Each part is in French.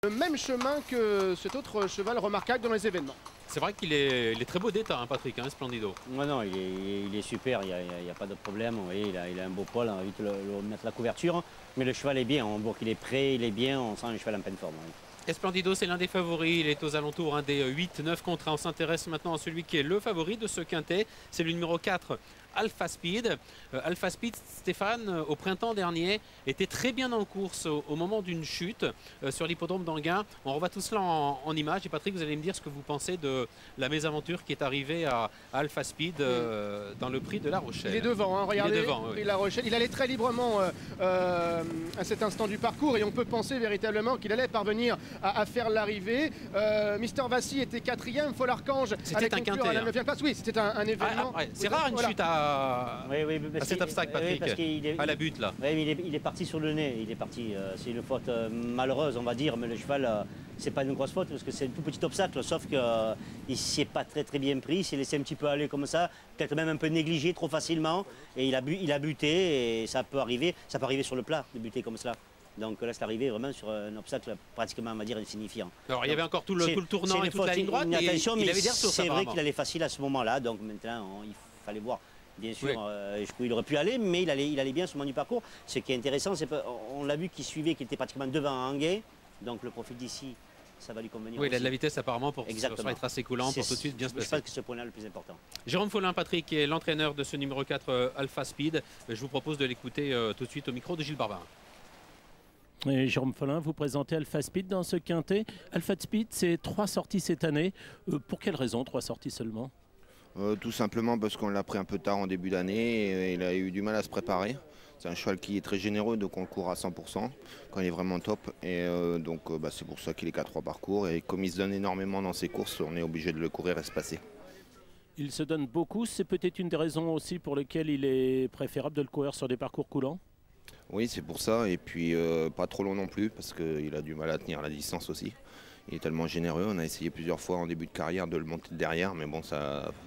Le même chemin que cet autre cheval remarquable dans les événements. C'est vrai qu'il est très beau d'état, hein, Patrick, hein, Splendido. Ouais, non, il est super, il n'y a pas de problème. Vous voyez, il a un beau poil, on va vite le mettre la couverture. Mais le cheval est bien, on voit qu'il est prêt, il est bien, on sent le cheval en pleine forme. Oui. Esplendido, c'est l'un des favoris, il est aux alentours des 8-9 contrats. On s'intéresse maintenant à celui qui est le favori de ce quintet, c'est le numéro 4, Alpha Speed. Alpha Speed, Stéphane, au printemps dernier, était très bien en course au moment d'une chute sur l'hippodrome d'Anguin. On revoit tout cela en images. Et Patrick, vous allez me dire ce que vous pensez de la mésaventure qui est arrivée à Alpha Speed dans le prix de La Rochelle. Il est devant, hein, regardez, il est devant, oui. La Rochelle. Il allait très librement à cet instant du parcours et on peut penser véritablement qu'il allait parvenir à faire l'arrivée. Mister Vassy était 4e, Fol Archange c'était un quintet, à la 9e place. Oui, c'était un événement. C'est rare une chute à cet obstacle, Patrick, à la butte là. Oui, mais il est parti sur le nez, il est parti. C'est une faute malheureuse, on va dire, mais le cheval, c'est pas une grosse faute parce que c'est un tout petit obstacle, sauf qu'il ne s'y est pas très bien pris, il s'est laissé un petit peu aller comme ça, peut-être même un peu négligé trop facilement, et il a buté, et ça peut arriver sur le plat de buter comme cela. Donc là, c'est arrivé vraiment sur un obstacle pratiquement, on va dire, insignifiant. Alors, il y avait encore tout le tournant et toute la ligne droite, mais attention, mais il c'est vrai qu'il allait facile à ce moment-là, donc maintenant, il fallait voir. Bien sûr, oui. Il aurait pu aller, mais il allait bien sur le moment du parcours. Ce qui est intéressant, c'est qu'on l'a vu qu'il suivait, qu'il était pratiquement devant Anguin, donc le profil d'ici, ça va lui convenir. Oui, aussi. il a de la vitesse apparemment pour être assez coulant, pour tout de suite bien se placer. Je pense que ce point-là est le plus important. Jérôme Follin, Patrick, qui est l'entraîneur de ce numéro 4 Alpha Speed. Je vous propose de l'écouter tout de suite au micro de Gilles Barbarin. Et Jérôme Follin, vous présentez Alpha Speed dans ce quintet. Alpha Speed, c'est 3 sorties cette année. Pour quelle raison 3 sorties seulement? Tout simplement parce qu'on l'a pris un peu tard en début d'année et il a eu du mal à se préparer. C'est un cheval qui est très généreux, donc on le court à 100% quand il est vraiment top. Et c'est pour ça qu'il est qu'à 3 parcours. Et comme il se donne énormément dans ses courses, on est obligé de le courir espacé. Il se donne beaucoup, c'est peut-être une des raisons aussi pour lesquelles il est préférable de le courir sur des parcours coulants? Oui, c'est pour ça. Et puis pas trop long non plus, parce qu'il a du mal à tenir la distance aussi. Il est tellement généreux, on a essayé plusieurs fois en début de carrière de le monter derrière, mais bon,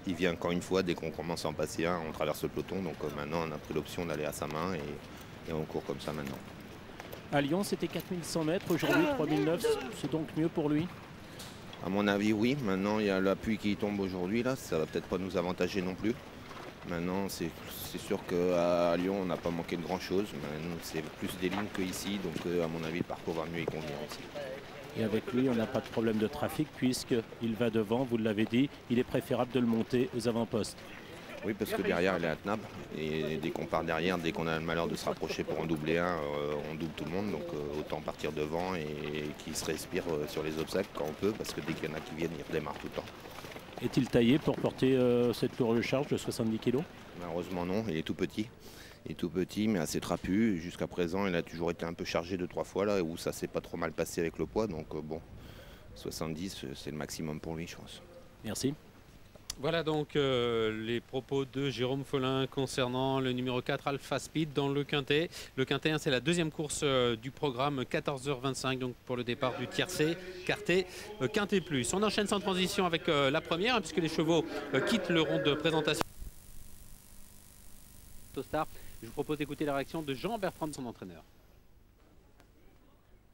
il vient encore une fois, dès qu'on commence à en passer un, on traverse le peloton, donc maintenant on a pris l'option d'aller à sa main et on court comme ça maintenant. À Lyon, c'était 4100 mètres, aujourd'hui 3009, c'est donc mieux pour lui? À mon avis, oui. Maintenant, il y a la pluie qui tombe aujourd'hui, là, ça va peut-être pas nous avantager non plus. Maintenant, c'est sûr qu'à Lyon, on n'a pas manqué de grand-chose, mais nous, c'est plus des lignes qu'ici, donc à mon avis, le parcours va mieux y convenir aussi. Et avec lui, on n'a pas de problème de trafic puisqu'il va devant, vous l'avez dit, il est préférable de le monter aux avant-postes. Oui, parce que derrière, il est intenable. Et dès qu'on part derrière, dès qu'on a le malheur de se rapprocher pour en doubler un, on double tout le monde. Donc autant partir devant et qu'il se respire sur les obstacles quand on peut, parce que dès qu'il y en a qui viennent, il redémarre tout le temps. Est-il taillé pour porter cette lourde charge de 70 kg? Malheureusement non, il est tout petit. Il est tout petit mais assez trapu. Jusqu'à présent, il a toujours été un peu chargé 2-3 fois là où ça s'est pas trop mal passé avec le poids. Donc bon, 70 c'est le maximum pour lui, je pense. Merci. Voilà donc les propos de Jérôme Follin concernant le numéro 4 Alpha Speed dans le quintet. Le quintet, c'est la deuxième course du programme, 14h25 donc pour le départ du tiercé quartet quintet plus. On enchaîne sans transition avec la première, puisque les chevaux quittent le rond de présentation. Je vous propose d'écouter la réaction de Jean-Bertrand, son entraîneur.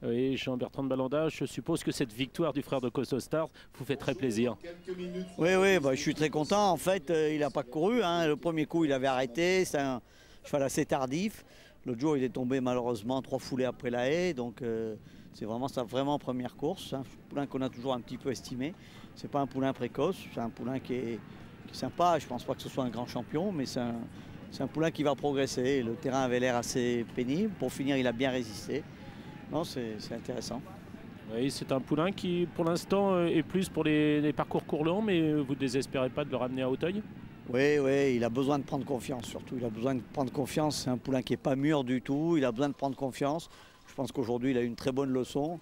Oui, Jean-Bertrand de Balanda, je suppose que cette victoire du frère de Costostar vous fait très plaisir. Oui, je suis très content. En fait, il n'a pas couru. Hein. Le premier coup, il avait arrêté. C'est un cheval assez tardif. L'autre jour, il est tombé malheureusement 3 foulées après la haie. Donc, c'est vraiment sa première course. Un poulain qu'on a toujours un petit peu estimé. Ce n'est pas un poulain précoce. C'est un poulain qui est sympa. Je ne pense pas que ce soit un grand champion, mais c'est un poulain qui va progresser. Le terrain avait l'air assez pénible. Pour finir, il a bien résisté. Non, c'est intéressant. Oui, c'est un poulain qui, pour l'instant, est plus pour les parcours courts, mais vous ne désespérez pas de le ramener à Auteuil? Oui, il a besoin de prendre confiance, surtout. Il a besoin de prendre confiance. C'est un poulain qui n'est pas mûr du tout. Il a besoin de prendre confiance. Je pense qu'aujourd'hui, il a eu une très bonne leçon.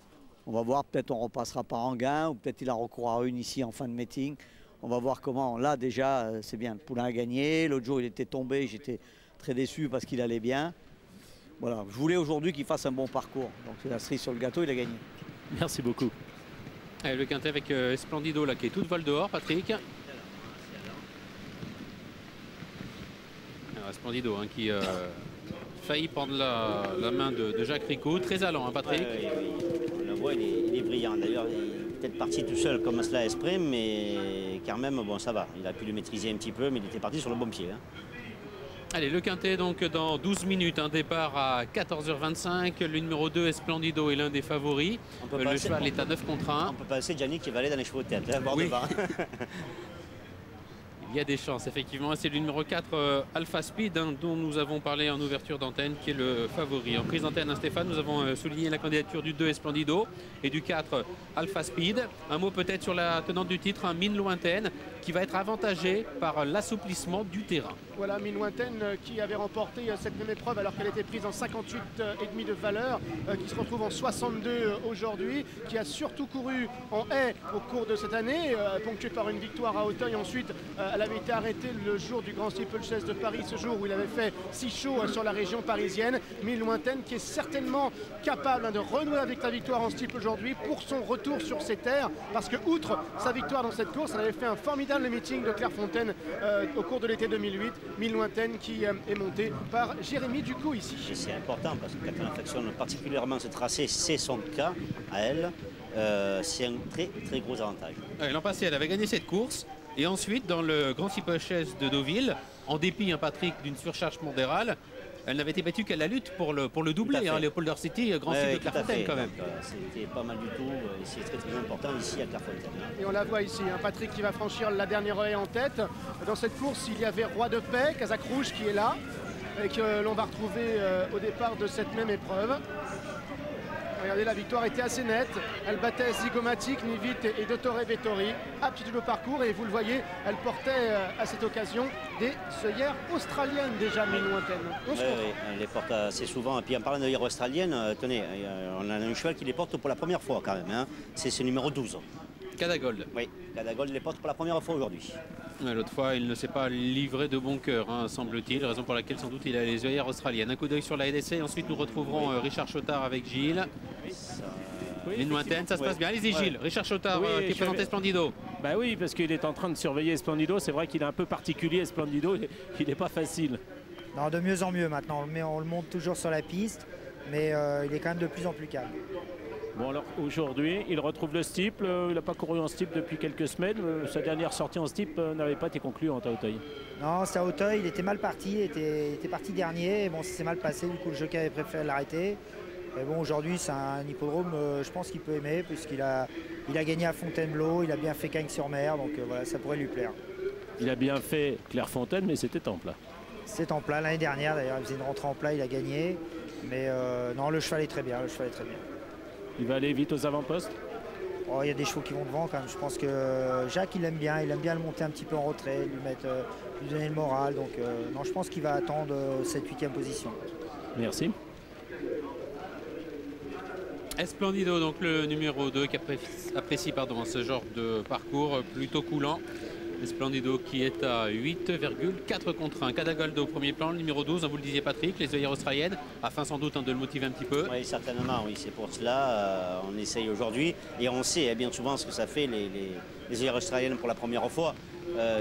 On va voir, peut-être on repassera par Anguin, ou peut-être il en recourra une ici en fin de meeting. On va voir comment. Là, déjà, c'est bien. Le poulain a gagné. L'autre jour, il était tombé. J'étais très déçu parce qu'il allait bien. Voilà, je voulais aujourd'hui qu'il fasse un bon parcours. Donc c'est la cerise sur le gâteau, il a gagné. Merci beaucoup. Allez, le quintet avec Splendido là, qui est toute vol dehors, Patrick. Alors, Splendido hein, qui faillit prendre la main de Jacques Ricou. Très allant, hein, Patrick. Oui. voit, il est brillant. D'ailleurs, il est peut-être parti tout seul comme cela exprès, mais quand même, bon, ça va. Il a pu le maîtriser un petit peu, mais il était parti sur le bon pied. Hein. Allez, le quintet donc dans 12 minutes, un départ à 14h25. Le numéro 2, Esplendido, est l'un des favoris. Le cheval est à 9 contre 1. On peut penser, Gianni, qu'il va aller dans les chevaux de tête, hein, voir devant. Il y a des chances, effectivement. C'est le numéro 4, Alpha Speed, hein, dont nous avons parlé en ouverture d'antenne, qui est le favori. En prise d'antenne, hein, Stéphane, nous avons souligné la candidature du 2, Esplendido, et du 4, Alpha Speed. Un mot peut-être sur la tenante du titre, Mine Lointaine, qui va être avantagée par l'assouplissement du terrain. Voilà, Mine Lointaine qui avait remporté cette même épreuve alors qu'elle était prise en 58,5 de valeur, qui se retrouve en 62 aujourd'hui, qui a surtout couru en haie au cours de cette année, ponctuée par une victoire à Auteuil. Ensuite, elle avait été arrêtée le jour du Grand Steeplechase de Paris, ce jour où il avait fait si chaud sur la région parisienne. Mine Lointaine qui est certainement capable de renouer avec la victoire en steeple aujourd'hui pour son retour sur ses terres, parce que outre sa victoire dans cette course, elle avait fait un formidable meeting de Clairefontaine au cours de l'été 2008. Mine Lointaine qui est montée par Jérémy Ducou ici. C'est important parce que quand on affectionne particulièrement ce tracé, c'est son cas à elle, c'est un très très gros avantage. L'an passé, elle avait gagné cette course. Et ensuite, dans le Grand Steeplechase de Deauville, en dépit, Patrick, d'une surcharge pondérale, elle n'avait été battue qu'à la lutte pour le doublé, hein, Léopold City, Grand Steeple de Clairefontaine quand même. C'était pas mal du tout, et c'est très très important ici à Clairefontaine. Et on la voit ici, hein, Patrick qui va franchir la dernière haie en tête. Dans cette course, il y avait Roi de Paix, Casaque Rouge qui est là, et que l'on va retrouver au départ de cette même épreuve. Regardez, la victoire était assez nette. Elle battait Zygomatic, Nivit et Dottore Vettori. Aptitude au parcours, et vous le voyez, elle portait à cette occasion des œillères australiennes déjà, Mine Lointaine. Oui, elle les porte assez souvent. Et puis en parlant d'œillères australiennes, tenez, on a un cheval qui les porte pour la première fois quand même. Hein. C'est ce numéro 12. Cadagold. Oui, Cadagold les porte pour la première fois aujourd'hui. L'autre fois, il ne s'est pas livré de bon cœur, hein, semble-t-il, raison pour laquelle sans doute il a les œillères australiennes. Un coup d'œil sur la LDC, ensuite nous retrouverons Richard Chotard avec Gilles. Mine Lointaine, ça se passe bien. Allez-y Gilles, Richard Chotard qui présente Esplendido. Bah oui, parce qu'il est en train de surveiller Esplendido. C'est vrai qu'il est un peu particulier, Esplendido, il n'est pas facile. Non, de mieux en mieux maintenant, on le monte toujours sur la piste, mais il est quand même de plus en plus calme. Bon, alors aujourd'hui, il retrouve le steeple. Il n'a pas couru en steeple depuis quelques semaines. Sa dernière sortie en steeple n'avait pas été concluante à Auteuil. Non, c'était à Auteuil, il était mal parti, il était parti dernier. Et bon, ça s'est mal passé, du coup le jockey avait préféré l'arrêter. Mais bon, aujourd'hui, c'est un hippodrome, je pense qu'il peut aimer, puisqu'il a gagné à Fontainebleau, il a bien fait Cagnes-sur-Mer, donc voilà, ça pourrait lui plaire. Il a bien fait Clairefontaine, mais c'était en plat. C'est en plat, l'année dernière d'ailleurs, il faisait une rentrée en plat, il a gagné. Mais non, le cheval est très bien, Il va aller vite aux avant-postes. Oh, il y a des chevaux qui vont devant quand même. Je pense que Jacques il aime bien le monter un petit peu en retrait, lui donner le moral. Donc non, je pense qu'il va attendre cette 8e position. Merci. Esplendido, donc le numéro 2 qui apprécie ce genre de parcours plutôt coulant. Esplendido qui est à 8,4 contre 1. Cadagold au premier plan, le numéro 12, vous le disiez Patrick, les œillères australiennes, afin sans doute de le motiver un petit peu. Oui, certainement, oui, c'est pour cela on essaye aujourd'hui. Et on sait bien souvent ce que ça fait, les œillères australiennes pour la première fois.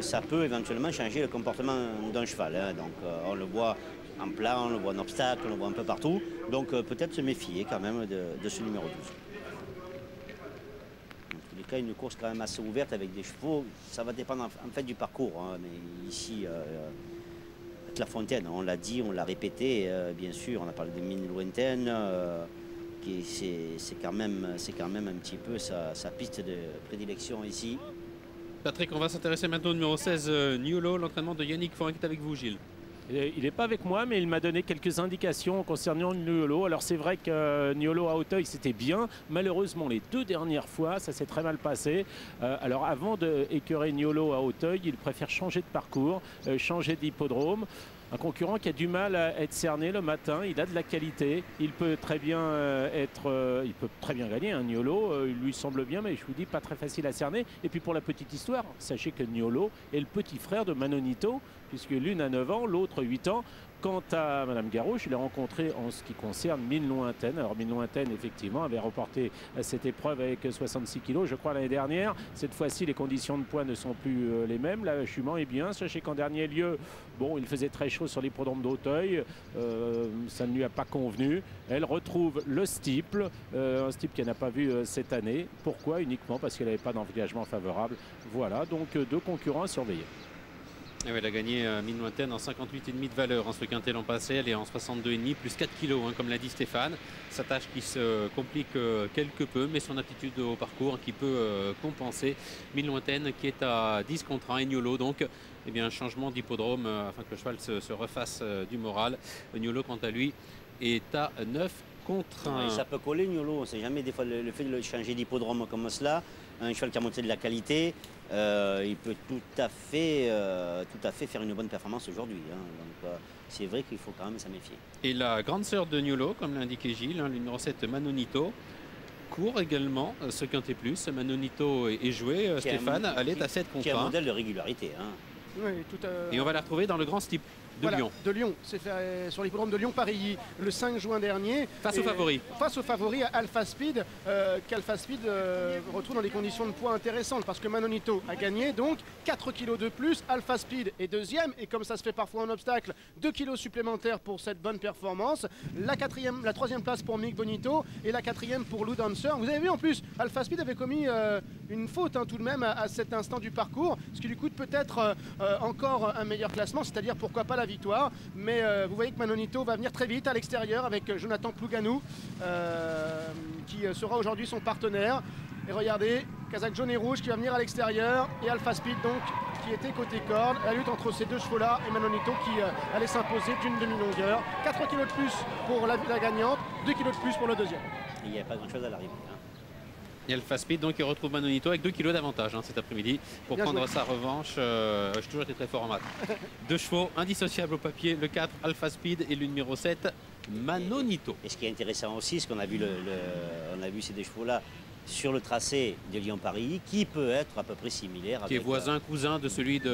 Ça peut éventuellement changer le comportement d'un cheval. Hein. Donc on le voit en plat, on le voit en obstacle, on le voit un peu partout. Donc peut-être se méfier quand même de ce numéro 12. Cas, une course quand même assez ouverte avec des chevaux, ça va dépendre en fait du parcours. Hein, mais ici, Clairefontaine, on l'a dit, on l'a répété, bien sûr, on a parlé de Mine Lointaine, c'est quand même un petit peu sa piste de prédilection ici. Patrick, on va s'intéresser maintenant au numéro 16, Niolo, l'entraînement de Yannick Forin qui est avec vous, Gilles. Il n'est pas avec moi, mais il m'a donné quelques indications concernant Niolo. Alors c'est vrai que Niolo à Auteuil, c'était bien. Malheureusement, les 2 dernières fois, ça s'est très mal passé. Alors avant d'écœurer Niolo à Auteuil, il préfère changer de parcours, changer d'hippodrome. Un concurrent qui a du mal à être cerné le matin, il a de la qualité, il peut très bien gagner. Niolo, il lui semble bien, mais je vous dis pas très facile à cerner. Et puis pour la petite histoire, sachez que Niolo est le petit frère de Manonito, puisque l'une a 9 ans, l'autre 8 ans. Quant à Madame Garot, je l'ai rencontrée en ce qui concerne Mine Lointaine. Alors Mine Lointaine, effectivement, avait remporté cette épreuve avec 66 kg, je crois, l'année dernière. Cette fois-ci, les conditions de poids ne sont plus les mêmes. La jument est bien. Sachez qu'en dernier lieu, bon, il faisait très chaud sur l'hippodrome d'Auteuil. Ça ne lui a pas convenu. Elle retrouve le steeple, un steeple qu'elle n'a pas vu cette année. Pourquoi? Uniquement parce qu'elle n'avait pas d'engagement favorable. Voilà, donc deux concurrents à surveiller. Et ouais, elle a gagné Mine Lointaine en 58,5 de valeur en ce quintet l'an passé. Elle est en 62,5 plus 4 kg, comme l'a dit Stéphane. Sa tâche qui se complique quelque peu, mais son aptitude au parcours qui peut compenser. Mine Lointaine qui est à 10 contre 1 et Niolo. Donc, eh bien, un changement d'hippodrome afin que le cheval se refasse du moral. Niolo, quant à lui, est à 9 contre 1. Ouais, ça peut coller Niolo, on ne sait jamais. Des fois, le fait de le changer d'hippodrome comme cela, un cheval qui a montré de la qualité, il peut tout à fait faire une bonne performance aujourd'hui. Hein. Donc c'est vrai qu'il faut quand même s'en méfier. Et la grande sœur de Niolo, comme l'a indiqué Gilles, le numéro 7 Manonito, court également ce quintet plus. Manonito est joué, Stéphane, elle est à 7 contre 1. Qui est un modèle de régularité. Hein. Oui, tout à... Et on va la retrouver dans le grand steeple de Lyon. De Lyon, c'est fait sur l'hippodrome de Lyon-Parilly le 5 juin dernier. Face aux favoris. Face aux favoris à Alpha Speed, qu'Alpha Speed retrouve dans des conditions de poids intéressantes parce que Manonito a gagné, donc 4 kg de plus. Alpha Speed est deuxième et comme ça se fait parfois en obstacle, 2 kg supplémentaires pour cette bonne performance. La troisième place pour Mick Bonito et la quatrième pour Lou Dancer. Vous avez vu en plus, Alpha Speed avait commis une faute tout de même à cet instant du parcours, ce qui lui coûte peut-être encore un meilleur classement, c'est-à-dire pourquoi pas la victoire, mais vous voyez que Manonito va venir très vite à l'extérieur avec Jonathan Plouganou qui sera aujourd'hui son partenaire. Et regardez, Kazakh jaune et rouge qui va venir à l'extérieur et Alpha Speed donc qui était côté corde. La lutte entre ces deux chevaux là et Manonito qui allait s'imposer d'une demi-longueur. 4 kg de plus pour la gagnante, 2 kg de plus pour le deuxième. Il n'y a pas grand chose à l'arrivée. Hein. Et Alpha Speed donc, qui retrouve Manonito avec 2 kg d'avantage cet après-midi pour Bien prendre joué. sa revanche. J'ai toujours été très fort en maths. Deux chevaux indissociables au papier, le 4 Alpha Speed et le numéro 7 Manonito. Et ce qui est intéressant aussi, c'est qu'on a vu, on a vu ces deux chevaux-là sur le tracé de Lyon-Paris, qui peut être à peu près similaire. Qui est voisin, cousin de celui de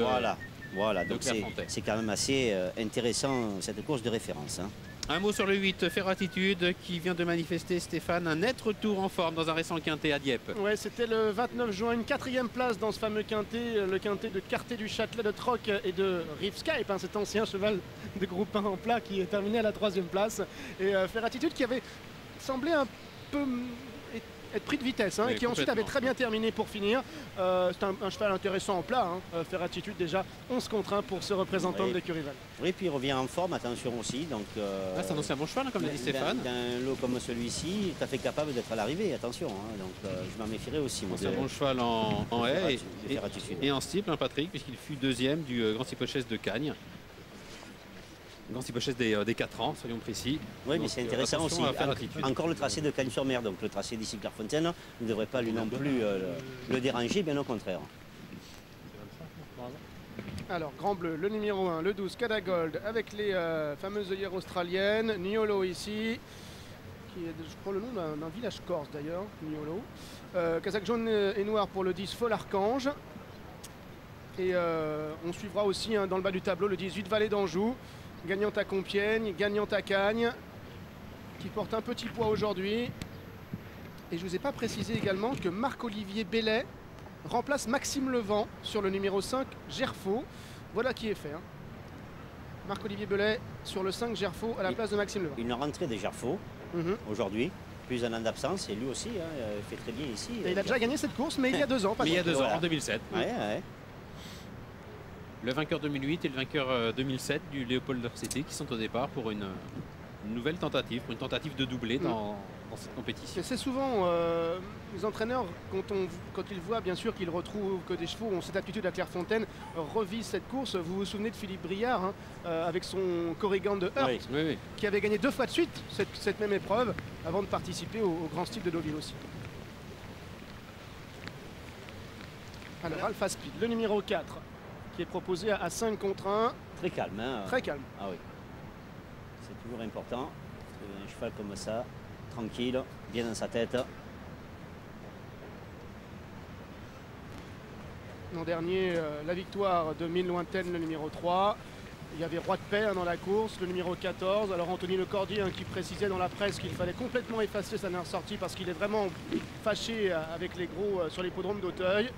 Voilà. de Donc Clairefontaine. c'est quand même assez intéressant cette course de référence. Hein. Un mot sur le 8, Ferratitude, qui vient de manifester, Stéphane, un net retour en forme dans un récent quintet à Dieppe. Ouais, c'était le 29 juin, une 4e place dans ce fameux quintet, le quintet de Carté du Châtelet, de Troc et de Rivescape, cet ancien cheval de groupe 1 en plat qui est terminé à la 3e place. Et Ferratitude qui avait semblé un peu être pris de vitesse et qui ensuite avait très bien terminé pour finir. C'est un cheval intéressant en plat, Ferratitude déjà 11 contre 1 pour ce représentant de l'écurie Val. Oui, puis il revient en forme, attention aussi. Donc, c'est un ancien bon cheval, comme l'a dit Stéphane. D'un lot comme celui-ci, tout à fait capable d'être à l'arrivée, attention. Hein, donc je m'en méfierais aussi. C'est un bon cheval en haie et en steeple, Patrick, puisqu'il fut deuxième du Grand Steeplechase de Cagnes. Grand Steeplechase des 4 ans, soyons précis. Oui, mais c'est intéressant aussi. Encore le tracé de Cagnes-sur-Mer, donc le tracé d'ici Clairefontaine ne devrait pas lui non plus le déranger, bien au contraire. Alors, Grand Bleu, le numéro 1, le 12, Cadagold, avec les fameuses œillères australiennes. Niolo ici, qui est, je crois, le nom d'un village corse d'ailleurs, Niolo. Kazakh jaune et noir pour le 10, Fol Archange. Et on suivra aussi dans le bas du tableau le 18, Vallée d'Anjou. Gagnante à Compiègne, gagnante à Cagnes, qui porte un petit poids aujourd'hui. Et je ne vous ai pas précisé également que Marc-Olivier Bellet remplace Maxime Levent sur le numéro 5, Gerfaux. Voilà qui est fait. Marc-Olivier Bellet sur le 5, Gerfaux à la place de Maxime Levent. Une rentrée des Gerfaux aujourd'hui, plus un an d'absence, et lui aussi il fait très bien ici. Et il a déjà gagné cette course, mais il y a 2 ans. Mais il y a 2 ans, en 2007. Ouais. Le vainqueur 2008 et le vainqueur 2007 du Léopold City qui sont au départ pour une nouvelle tentative, pour une tentative de doubler dans cette compétition. C'est souvent les entraîneurs, quand ils voient bien sûr qu'ils retrouvent que des chevaux ont cette aptitude à Clairefontaine, revisent cette course. Vous vous souvenez de Philippe Briard avec son Corrigan de Heurt, qui avait gagné 2 fois de suite cette même épreuve avant de participer au Grand Style de Deauville aussi. Alors Alpha Speed, le numéro 4. Qui est proposé à 5 contre 1. Très calme. Très calme. Ah oui. C'est toujours important. Un cheval comme ça, tranquille, bien dans sa tête. L'an dernier, la victoire de Mine Lointaine, le numéro 3. Il y avait Roi de Paix dans la course, le numéro 14. Alors Anthony Lecordier qui précisait dans la presse qu'il fallait complètement effacer sa dernière sortie parce qu'il est vraiment fâché avec les gros sur l'hippodrome d'Auteuil.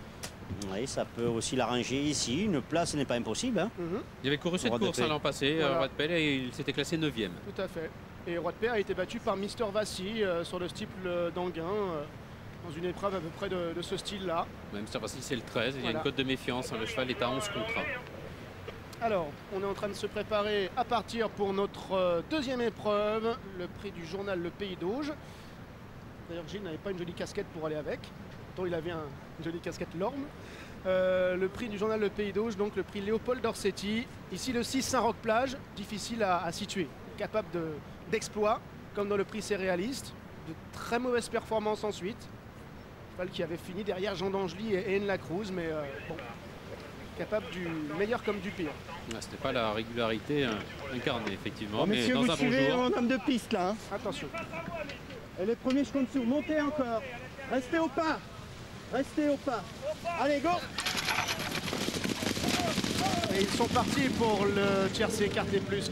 Oui, ça peut aussi l'arranger ici. Une place n'est pas impossible. Hein. Il avait couru cette course l'an passé, Voilà. Roi de Paix, et il s'était classé 9e. Tout à fait. Et Roi de Paix a été battu par Mister Vassy sur le steeple d'Anguin dans une épreuve à peu près de ce style-là. Même si c'est le 13, il y a Voilà. une cote de méfiance. Le cheval est à 11 contre 1. Alors, on est en train de se préparer à partir pour notre deuxième épreuve, le prix du journal Le Pays d'Auge. D'ailleurs, Gilles n'avait pas une jolie casquette pour aller avec. Pourtant, il avait une jolie casquette Lorme. Le prix du journal Le Pays d'Auge, donc le prix Léopold Dorsetti. Ici, le 6 Saint-Roch-Plage, difficile à situer. Capable d'exploits, comme dans le prix Céréaliste. De très mauvaises performances ensuite. Cheval qui avait fini derrière Jean d'Angely et N. Lacruz, mais bon, capable du meilleur comme du pire. C'était pas la régularité incarnée, effectivement. Bon, mais messieurs, dans vous un bon suivez jour. mon homme de piste là. Hein. Attention. Et les premiers, je compte sur. Montez encore. Restez au pas. Restez au pas. Allez, go. Et ils sont partis pour le tiercé Quintet Plus,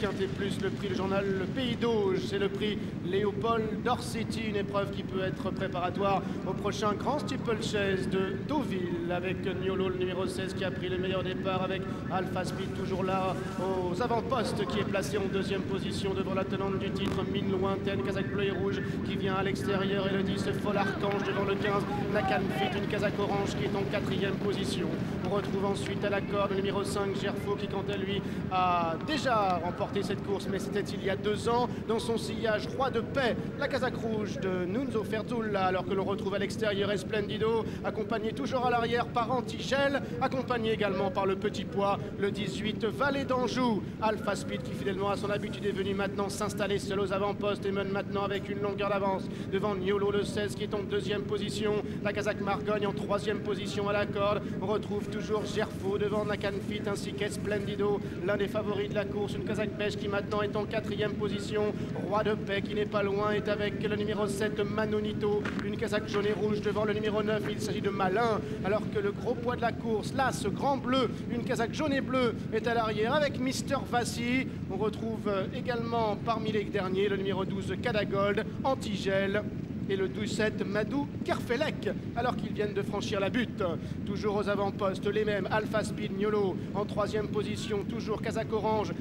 le prix du journal Le Pays d'Auge. C'est le prix Léopold Dorsetti, une épreuve qui peut être préparatoire au prochain Grand Steeplechase de Deauville avec Niolo, le numéro 16, qui a pris le meilleur départ avec Alpha Speed, toujours là aux avant-postes, qui est placé en deuxième position devant la tenante du titre, Mine Lointaine, casaque bleu et rouge, qui vient à l'extérieur, et le 10, Fol Archange devant le 15, Nakan Fit, une casaque orange qui est en quatrième position. On retrouve ensuite à la corde le numéro 5, Gerfo, qui quant à lui a déjà remporté cette course, mais c'était il y a 2 ans, dans son sillage Roi de Paix, la casaque rouge de Nunzo Ferzulla, alors que l'on retrouve à l'extérieur Esplendido, accompagné toujours à l'arrière par Antigel, accompagné également par le petit poids, le 18, Vallée d'Anjou. Alpha Speed, qui fidèlement à son habitude est venu maintenant s'installer seul aux avant-postes et mène maintenant avec une longueur d'avance devant Niolo, le 16, qui est en deuxième position, la casaque Margogne en troisième position à la corde. On retrouve toujours Gerfo devant Nakan Fit ainsi qu'Esplendido, l'un des favoris de la course, une casaque beige qui maintenant est en quatrième position. Roi de Paix qui n'est pas loin est avec le numéro 7, Manonito, une casaque jaune et rouge devant le numéro 9, il s'agit de Malin, alors que le gros poids de la course, là, ce grand bleu, une casaque jaune et bleue, est à l'arrière avec Mister Vassy. On retrouve également parmi les derniers le numéro 12, Cadagold, Antigel, et le 12-7 Madou Kerfelec, alors qu'ils viennent de franchir la butte. Toujours aux avant-postes, les mêmes, Alpha Speed, Niolo en troisième position, toujours casaque orange,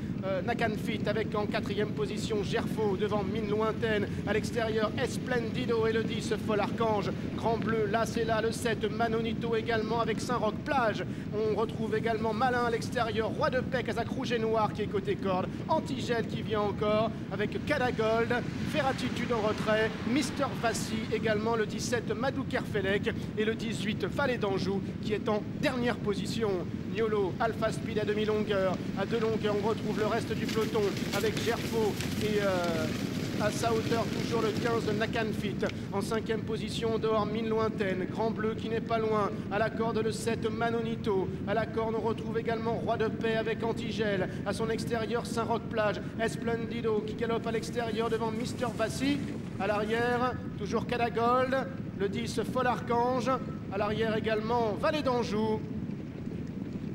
Nakan Fit avec en quatrième position Gerfo devant Mine Lointaine, à l'extérieur Esplendido et le 10 Fol Archange, Grand Bleu, là c'est là le 7 Manonito également avec Saint-Roch-Plage. On retrouve également Malin à l'extérieur, Roi de Paix, casaque rouge et noir qui est côté corde, Antigel qui vient encore avec Cadagold, Ferratitude en retrait, Mister Vassy également, le 17 Madou Kerfelec et le 18 Vallée d'Anjou qui est en dernière position. Niolo, Alpha Speed à demi-longueur, à 2 longueurs, on retrouve le reste du peloton avec Gerfo et à sa hauteur toujours le 15 de Nakan Fit. En cinquième position dehors Mine Lointaine, Grand Bleu qui n'est pas loin, à la corde le 7 Manonito, à la corde on retrouve également Roi de Paix avec Antigel, à son extérieur Saint-Roch-Plage, Esplendido qui galope à l'extérieur devant Mister Vassy, à l'arrière toujours Cadagold, le 10 Fol Archange, à l'arrière également Vallée d'Anjou.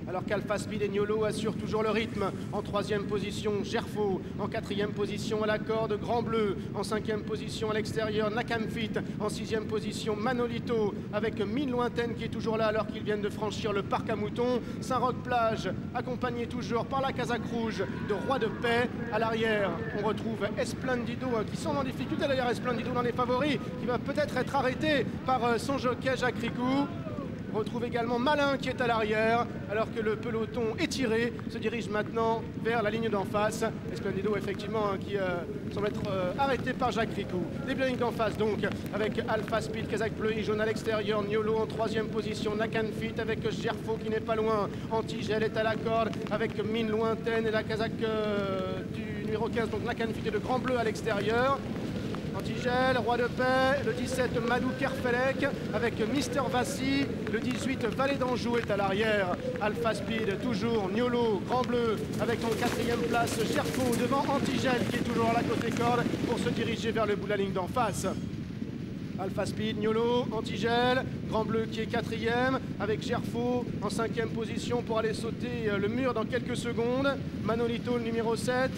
Alors qu'Alpha Speed et Niolo assurent toujours le rythme. En troisième position, Gerfo. En quatrième position, à la corde, Grand Bleu. En cinquième position, à l'extérieur, Nakan Fit. En sixième position, Manolito, avec Mine Lointaine qui est toujours là alors qu'ils viennent de franchir le parc à moutons. Saint-Roch-Plage, accompagné toujours par la casaque rouge de Roi de Paix. À l'arrière, on retrouve Esplendido qui semble en difficulté. D'ailleurs, Esplendido dans les favoris, qui va peut-être être arrêté par son jockey Jacques Ricou. On retrouve également Malin qui est à l'arrière, alors que le peloton étiré se dirige maintenant vers la ligne d'en face. Esplendido effectivement qui semble être arrêté par Jacques Ricou. Début de la ligne d'en face donc avec Alpha Speed, casaque bleu et jaune à l'extérieur, Niolo en troisième position, Nakan Fit avec Gerfo qui n'est pas loin, Antigel est à la corde avec Mine Lointaine et la casaque du numéro 15, donc Nakan Fit et le Grand Bleu à l'extérieur. Antigel, Roi de Paix, le 17 Madou Kerfelec avec Mister Vassy, le 18 Vallée d'Anjou est à l'arrière, Alpha Speed toujours, Niolo, Grand Bleu avec en quatrième place Gerfo devant Antigel qui est toujours à la côté corde pour se diriger vers le bout de la ligne d'en face. Alpha Speed, Niolo, Antigel, Grand Bleu qui est 4e, avec Gerfo en 5e position pour aller sauter le mur dans quelques secondes. Manolito, le numéro 7.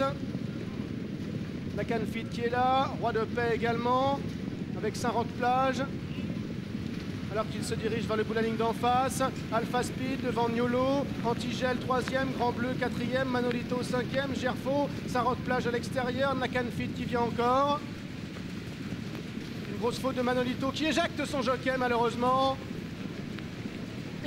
Nakan Fit qui est là, Roi de Paix également, avec Saint-Roch-Plage. Alors qu'il se dirige vers le bout de la ligne d'en face. Alpha Speed devant Niolo, Antigel 3e, Grand Bleu 4e, Manolito 5e, Gerfo, Saint-Roch-Plage à l'extérieur, Nakan Fit qui vient encore. Une grosse faute de Manolito qui éjecte son jockey malheureusement.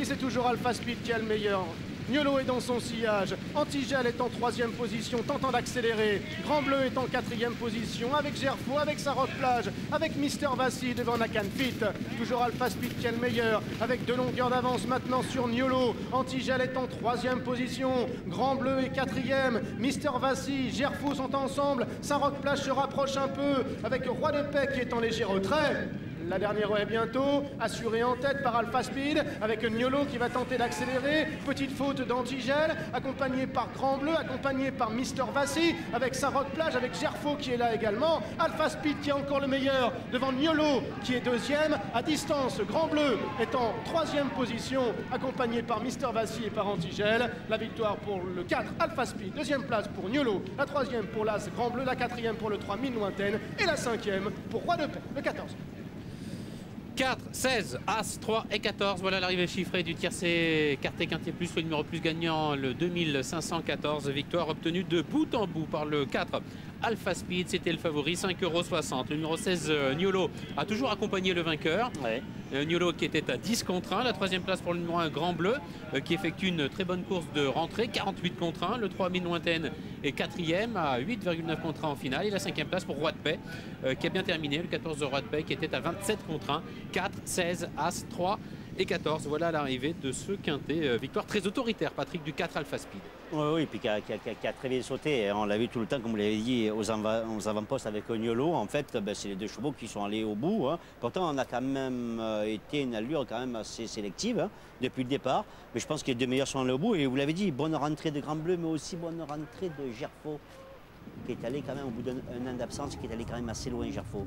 Et c'est toujours Alpha Speed qui a le meilleur. Niolo est dans son sillage, Antigel est en 3e position, tentant d'accélérer. Grand Bleu est en 4e position, avec Gerfo, avec Saint-Roch-Plage, avec Mister Vassi devant Nakan Fit. Toujours Alpha Speed qui est le meilleur, avec 2 longueurs d'avance maintenant sur Niolo. Antigel est en 3e position, Grand Bleu est 4e, Mister Vassi, Gerfo sont ensemble. Saint-Roch-Plage se rapproche un peu, avec Roi de Paix qui est en léger retrait. La dernière est bientôt, assurée en tête par Alpha Speed, avec Niolo qui va tenter d'accélérer. Petite faute d'Antigel, accompagné par Grand Bleu, accompagné par Mister Vassi, avec Saint-Roch-Plage, avec Gerfo qui est là également. Alpha Speed qui est encore le meilleur, devant Niolo qui est 2e. À distance, Grand Bleu est en 3e position, accompagné par Mister Vassi et par Antigel. La victoire pour le 4, Alpha Speed. 2e place pour Niolo, la 3e pour l'As Grand Bleu, la 4e pour le 3, Mine Lointaine, et la 5e pour Roi de Paix, le 14. 4, 16, As, 3 et 14. Voilà l'arrivée chiffrée du tiercé quarté quinté plus, le numéro plus gagnant, le 2514. Victoire obtenue de bout en bout par le 4 Alpha Speed. C'était le favori, 5,60 €. Le numéro 16 Niolo a toujours accompagné le vainqueur. Ouais. Niolo qui était à 10 contre 1. La 3e place pour le numéro 1 Grand Bleu qui effectue une très bonne course de rentrée, 48 contre 1. Le 3 Mine Lointaine est 4e à 8,9 contre 1 en finale. Et la 5e place pour Roi de Paix qui a bien terminé. Le 14 Roi de Paix qui était à 27 contre 1. 4, 16, As, 3 et 14. Voilà l'arrivée de ce quintet. Victoire très autoritaire, Patrick, du 4 Alpha Speed. Oui, puis qui a très bien sauté. On l'a vu tout le temps, comme vous l'avez dit, aux avant-postes avec Niolo. En fait, c'est les 2 chevaux qui sont allés au bout. Hein. Pourtant, on a quand même été une allure quand même assez sélective hein, depuis le départ. Mais je pense que les 2 meilleurs sont allés au bout. Et vous l'avez dit, bonne rentrée de Grand Bleu, mais aussi bonne rentrée de Gerfo, qui est allé quand même au bout d'un an d'absence, qui est allé quand même assez loin, Gerfo.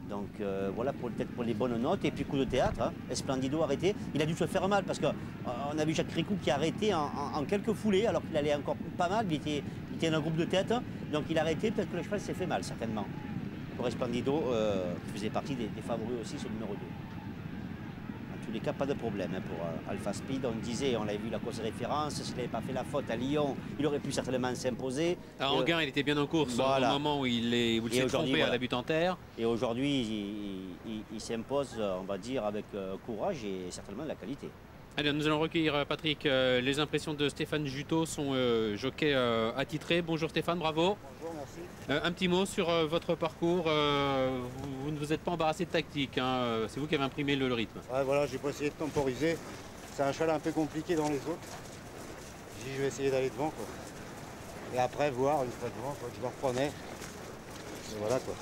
Donc voilà peut-être pour les bonnes notes. Et puis coup de théâtre, hein, Esplendido arrêté. Il a dû se faire mal parce qu'on a vu Jacques Cricou qui a arrêté en quelques foulées alors qu'il allait encore pas mal. Il était dans un groupe de tête. Donc il a arrêté. Peut-être que le cheval s'est fait mal certainement. Pour Esplendido, qui faisait partie des favoris aussi sur le numéro 2. En tous les cas, pas de problème hein, pour Alpha Speed. On disait, on l'avait vu la course de référence. S'il n'avait pas fait la faute à Lyon, il aurait pu certainement s'imposer. En gain, il était bien en course voilà. Au moment où il s'est trompé voilà. À la butte en terre. Et aujourd'hui, il s'impose, on va dire, avec courage et certainement de la qualité. Allez, nous allons recueillir, Patrick, les impressions de Stéphane Juteau, son jockey attitré. Bonjour Stéphane, bravo. Bonjour, merci. Un petit mot sur votre parcours. Vous ne vous êtes pas embarrassé de tactique, hein. C'est vous qui avez imprimé le rythme. Ouais, voilà, j'ai pas essayé de temporiser. C'est un cheval un peu compliqué dans les autres. J'ai dit je vais essayer d'aller devant, quoi. Et après voir, une fois devant, quoi, je me reprenais. Et voilà quoi.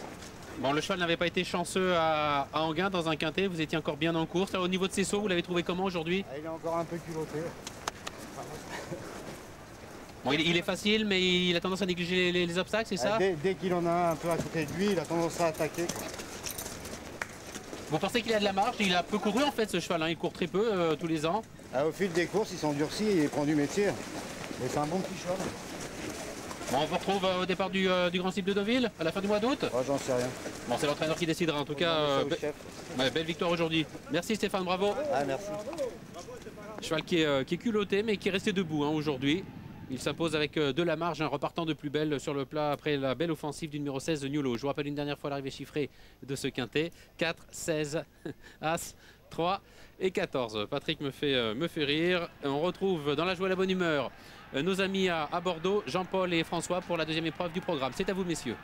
Bon, le cheval n'avait pas été chanceux à Enghien dans un quintet, vous étiez encore bien en course. Là, au niveau de ses sauts, vous l'avez trouvé comment aujourd'hui? Il est encore un peu culotté. Bon, il est facile, mais il a tendance à négliger les obstacles, c'est ça? Dès qu'il en a un peu à côté de lui, il a tendance à attaquer. Vous pensez qu'il a de la marge? Il a peu couru en fait ce cheval, hein. Il court très peu tous les ans. Au fil des courses, il s'endurcit et il prend du métier. Mais c'est un bon petit cheval. Bon, on vous retrouve au départ du Grand Cycle de Deauville, à la fin du mois d'août? J'en sais rien. Bon, c'est l'entraîneur qui décidera. En tout cas, belle victoire aujourd'hui. Merci Stéphane, bravo. Ah, merci. Cheval qui est culotté, mais qui est resté debout hein, aujourd'hui. Il s'impose avec de la marge, repartant de plus belle sur le plat après la belle offensive du numéro 16 de Niolo. Je vous rappelle une dernière fois l'arrivée chiffrée de ce quintet. 4, 16, As, 3 et 14. Patrick me fait rire. On retrouve dans la joie et la bonne humeur nos amis à Bordeaux, Jean-Paul et François pour la deuxième épreuve du programme. C'est à vous messieurs.